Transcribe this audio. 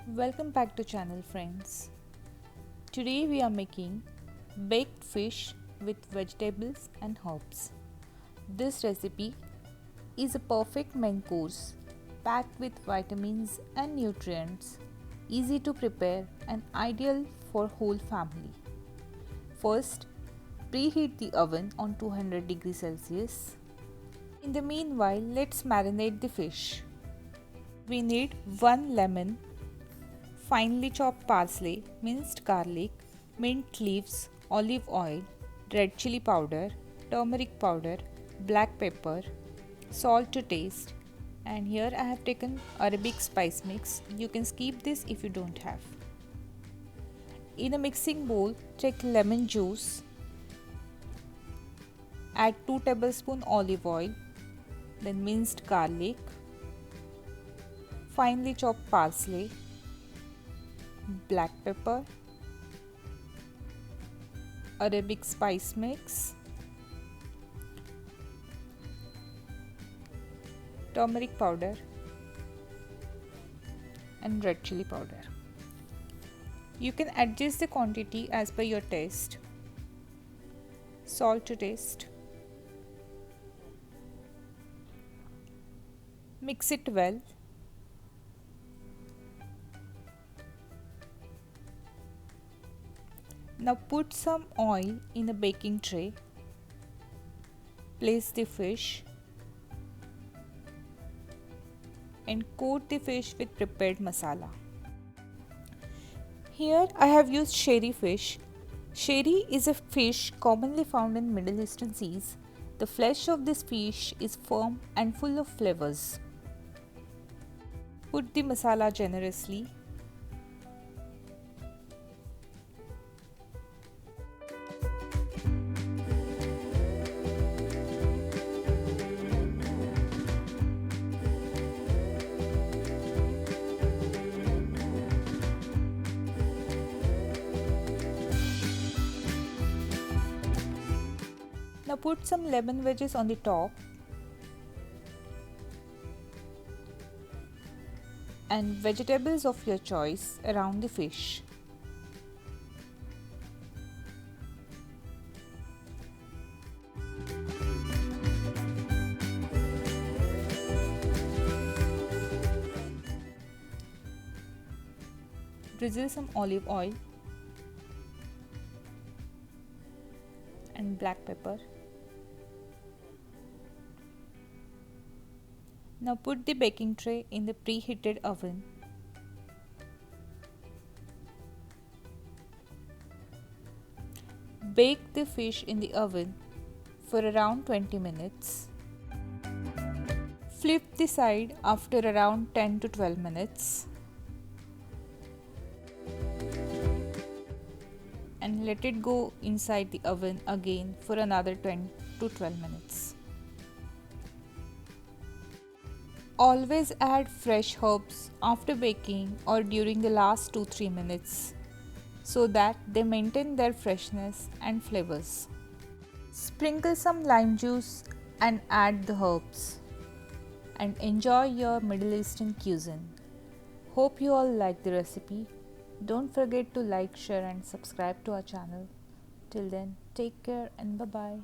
Welcome back to channel, friends. Today we are making baked fish with vegetables and herbs. This recipe is a perfect main course packed with vitamins and nutrients, easy to prepare and ideal for whole family. First, preheat the oven on 200 degrees Celsius. In the meanwhile, let's marinate the fish. We need 1 lemon, finely chopped parsley, minced garlic, mint leaves, olive oil, red chili powder, turmeric powder, black pepper, salt to taste, and here I have taken Arabic spice mix. You can skip this if you don't have. In a mixing bowl, take lemon juice, add 2 tablespoons olive oil, then minced garlic, finely chopped parsley, black pepper, Arabic spice mix, turmeric powder and red chili powder. You can adjust the quantity as per your taste. Salt to taste. Mix it well. Now put some oil in a baking tray. Place the fish and coat the fish with prepared masala. Here I have used sherry fish. Sherry is a fish commonly found in Middle Eastern seas. The flesh of this fish is firm and full of flavors. Put the masala generously. Now put some lemon wedges on the top and vegetables of your choice around the fish. Drizzle some olive oil and black pepper. Now put the baking tray in the preheated oven. Bake the fish in the oven for around 20 minutes. Flip the side after around 10 to 12 minutes. And let it go inside the oven again for another 10 to 12 minutes. Always add fresh herbs after baking or during the last 2-3 minutes so that they maintain their freshness and flavors. Sprinkle some lime juice and add the herbs and enjoy your Middle Eastern cuisine. Hope you all like the recipe. Don't forget to like, share and subscribe to our channel. Till then, take care and bye-bye.